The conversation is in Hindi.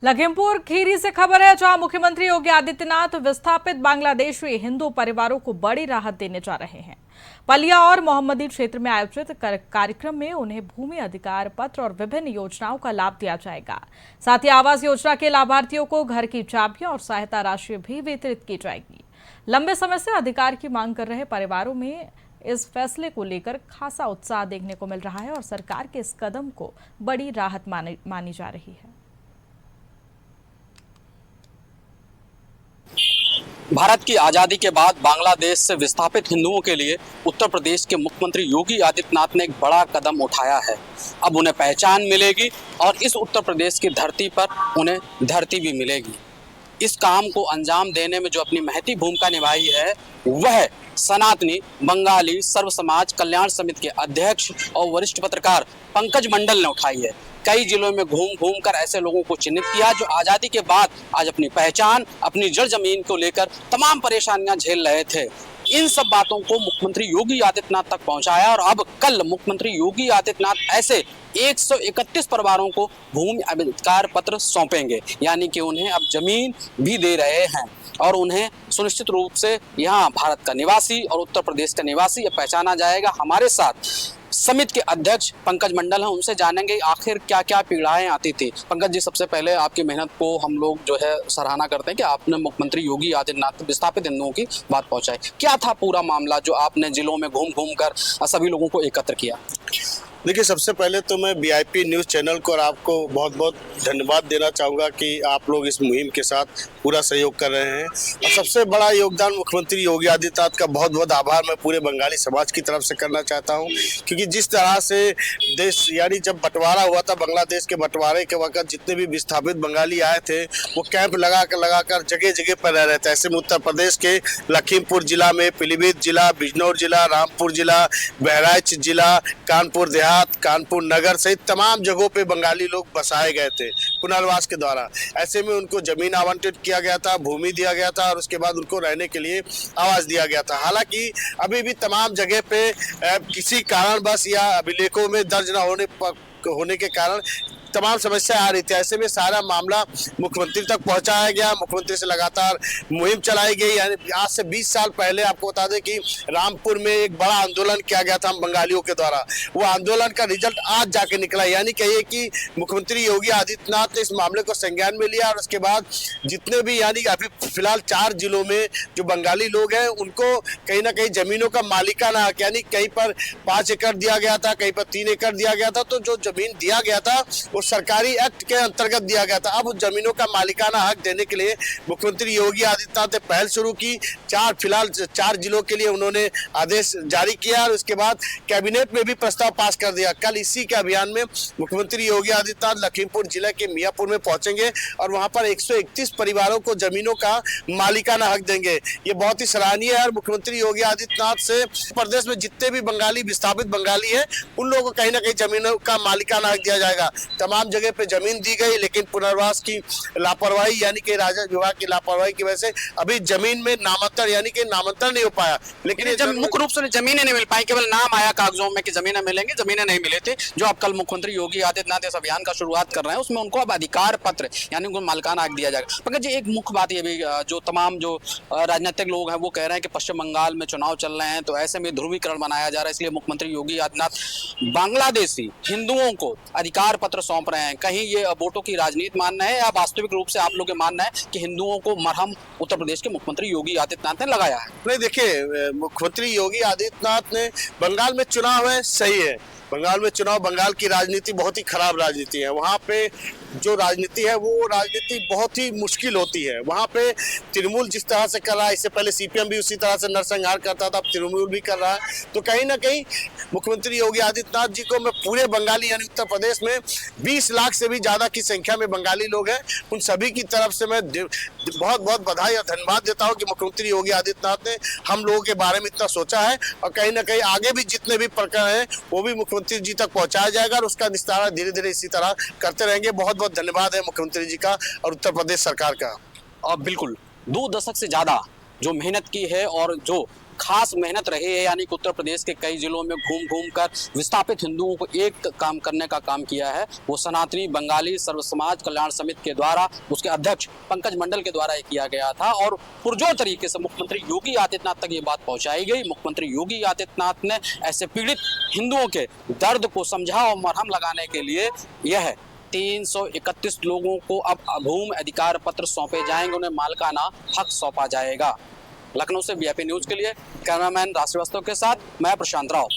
लखीमपुर खीरी से खबर है, जहां मुख्यमंत्री योगी आदित्यनाथ विस्थापित बांग्लादेशी हिंदू परिवारों को बड़ी राहत देने जा रहे हैं। पलिया और मोहम्मदी क्षेत्र में आयोजित कार्यक्रम में उन्हें भूमि अधिकार पत्र और विभिन्न योजनाओं का लाभ दिया जाएगा। साथ ही आवास योजना के लाभार्थियों को घर की चाबियां और सहायता राशि भी वितरित की जाएगी। लंबे समय से अधिकार की मांग कर रहे परिवारों में इस फैसले को लेकर खासा उत्साह देखने को मिल रहा है और सरकार के इस कदम को बड़ी राहत मानी जा रही है। भारत की आज़ादी के बाद बांग्लादेश से विस्थापित हिंदुओं के लिए उत्तर प्रदेश के मुख्यमंत्री योगी आदित्यनाथ ने एक बड़ा कदम उठाया है। अब उन्हें पहचान मिलेगी और इस उत्तर प्रदेश की धरती पर उन्हें धरती भी मिलेगी। इस काम को अंजाम देने में जो अपनी महती भूमिका निभाई है वह सनातनी बंगाली सर्व समाज कल्याण समिति के अध्यक्ष और वरिष्ठ पत्रकार पंकज मंडल ने उठाई है। कई जिलों में घूम घूम कर ऐसे लोगों को चिन्हित किया जो आज़ादी के बाद आज अपनी पहचान, अपनी जड़ जमीन को लेकर तमाम परेशानियां झेल रहे थे। इन सब बातों को मुख्यमंत्री योगी आदित्यनाथ तक पहुंचाया और अब कल मुख्यमंत्री योगी आदित्यनाथ ऐसे 131 परिवारों को भूमि अधिकार पत्र सौंपेंगे, यानी कि उन्हें अब जमीन भी दे रहे हैं और उन्हें सुनिश्चित रूप से यहाँ भारत का निवासी और उत्तर प्रदेश का निवासी पहचाना जाएगा। हमारे साथ समिति के अध्यक्ष पंकज मंडल हैं, उनसे जानेंगे आखिर क्या क्या पीड़ाएं आती थी। पंकज जी, सबसे पहले आपकी मेहनत को हम लोग जो है सराहना करते हैं कि आपने मुख्यमंत्री योगी आदित्यनाथ विस्थापित हिंदुओं की बात पहुंचाई। क्या था पूरा मामला जो आपने जिलों में घूम घूम कर सभी लोगों को एकत्र किया? देखिए, सबसे पहले तो मैं वीआईपी न्यूज़ चैनल को और आपको बहुत बहुत धन्यवाद देना चाहूँगा कि आप लोग इस मुहिम के साथ पूरा सहयोग कर रहे हैं। और सबसे बड़ा योगदान मुख्यमंत्री योगी आदित्यनाथ का बहुत बहुत आभार मैं पूरे बंगाली समाज की तरफ से करना चाहता हूँ, क्योंकि जिस तरह से देश यानी जब बंटवारा हुआ था, बांग्लादेश के बंटवारे के वक्त जितने भी विस्थापित बंगाली आए थे वो कैंप लगाकर जगह जगह पर रह रहे थे। ऐसे में उत्तर प्रदेश के लखीमपुर जिला में, पीलीभीत जिला, बिजनौर जिला, रामपुर जिला, बहराइच जिला, कानपुर कानपुर नगर सहित तमाम जगहों पे बंगाली लोग बसाए गए थे पुनर्वास के द्वारा। ऐसे में उनको जमीन आवंटित किया गया था, भूमि दिया गया था और उसके बाद उनको रहने के लिए आवास दिया गया था। हालांकि अभी भी तमाम जगह पे किसी कारणवश या अभिलेखों में दर्ज न होने के कारण तमाम समस्या आ रही थी। ऐसे में सारा मामला मुख्यमंत्री तक पहुंचाया गया, मुख्यमंत्री से लगातार मुहिम चलाई गई। यानी आज से 20 साल पहले आपको बता दें कि रामपुर में एक बड़ा आंदोलन किया गया था हम बंगालियों के द्वारा। वो आंदोलन का रिजल्ट आज जाके निकला, यानी कहिए कि मुख्यमंत्री योगी आदित्यनाथ ने इस मामले को संज्ञान में लिया और उसके बाद जितने भी यानी अभी फिलहाल 4 जिलों में जो बंगाली लोग हैं उनको कहीं ना कहीं जमीनों का मालिकाना हक, यानी कहीं पर 5 एकड़ दिया गया था, कहीं पर 3 एकड़ दिया गया था। तो जो जमीन दिया गया था वो सरकारी एक्ट के अंतर्गत दिया गया था। अब उस जमीनों का मालिकाना हक देने के लिए मुख्यमंत्री योगी आदित्यनाथ ने पहल शुरू की। फिलहाल 4 जिलों के लिए उन्होंने आदेश जारी किया और उसके बाद कैबिनेट में भी प्रस्ताव पास कर दिया। कल इसी के अभियान में मुख्यमंत्री योगी आदित्यनाथ लखीमपुर जिले के मियापुर में पहुंचेंगे और वहां पर 131 परिवारों को जमीनों का मालिकाना हक देंगे। ये बहुत ही सराहनीय है और मुख्यमंत्री योगी आदित्यनाथ से प्रदेश में जितने भी बंगाली विस्थापित बंगाली हैं उन लोगों को कहीं ना कहीं जमीनों का मालिकाना हक दिया जाएगा। तमाम जगह पे जमीन दी गई, लेकिन पुनर्वास की लापरवाही यानी कि राजस्व विभाग की लापरवाही की वजह से अभी जमीन में नामांतरण नहीं हो पाया। लेकिन मुख्य रूप से जमीनें नहीं मिल पाई, केवल नाम आया कागजों में कि जमीनें मिलेंगी, जमीनें नहीं मिले थे। जो अब कल मुख्यमंत्री योगी आदित्यनाथ इस अभियान का शुरुआत कर रहे हैं उसमें उनको अब अधिकार पत्र यानी उनको मालिकाना हक दिया जाएगा। पंकज जी, एक मुख्य बात ये भी जो तमाम जो राजनीतिक लोग हैं वो कह रहे हैं कि पश्चिम बंगाल में चुनाव चल रहे हैं तो ऐसे में ध्रुवीकरण बनाया जा रहा है, इसलिए मुख्यमंत्री योगी आदित्यनाथ बांग्लादेशी हिंदुओं को अधिकार पत्र सौंप रहे हैं। कहीं ये वोटों की राजनीति मानना है या वास्तविक रूप से आप लोग मानना है कि हिंदुओं को मरहम उत्तर प्रदेश के मुख्यमंत्री योगी आदित्यनाथ ने लगाया है? नहीं, देखिए, मुख्यमंत्री योगी आदित्यनाथ ने बंगाल में चुनाव है, सही है। बंगाल में चुनाव, बंगाल की राजनीति बहुत ही खराब राजनीति है। वहाँ पे जो राजनीति है वो राजनीति बहुत ही मुश्किल होती है। वहाँ पे तृणमूल जिस तरह से कर रहा है, इससे पहले सीपीएम भी उसी तरह से नरसंहार करता था, अब तृणमूल भी कर रहा है। तो कहीं ना कहीं मुख्यमंत्री योगी आदित्यनाथ जी को मैं पूरे बंगाली यानी उत्तर प्रदेश में 20 लाख से भी ज़्यादा की संख्या में बंगाली लोग हैं, उन सभी की तरफ से मैं बहुत बहुत बधाई और धन्यवाद देता हूँ कि मुख्यमंत्री योगी आदित्यनाथ ने हम लोगों के बारे में इतना सोचा है और कहीं ना कहीं आगे भी जितने भी प्रकरण हैं वो भी मुख्यमंत्री जी तक पहुँचाया जाएगा और उसका निस्तारण धीरे धीरे इसी तरह करते रहेंगे। बहुत बहुत धन्यवाद है मुख्यमंत्री जी का और उत्तर प्रदेश सरकार का। और बिल्कुल 2 दशक से ज़्यादा जो मेहनत की है और जो खास मेहनत रही है, यानी कि उत्तर प्रदेश के कई जिलों में घूम घूम कर विस्थापित हिंदुओं को एक काम करने का काम किया है। वो सनातनी बंगाली सर्व समाज कल्याण समिति के द्वारा, उसके अध्यक्ष पंकज मंडल के द्वारा ये किया गया था और पुरजोर तरीके से मुख्यमंत्री योगी आदित्यनाथ तक ये बात पहुंचाई गई। मुख्यमंत्री योगी आदित्यनाथ ने ऐसे पीड़ित हिंदुओं के दर्द को समझा और मरहम लगाने के लिए यह 331 लोगों को अब भूमि अधिकार पत्र सौंपे जाएंगे, उन्हें मालिकाना हक सौंपा जाएगा। लखनऊ से वीआईपी न्यूज के लिए कैमरामैन राज श्रीवास्तव के साथ मैं प्रशांत राव।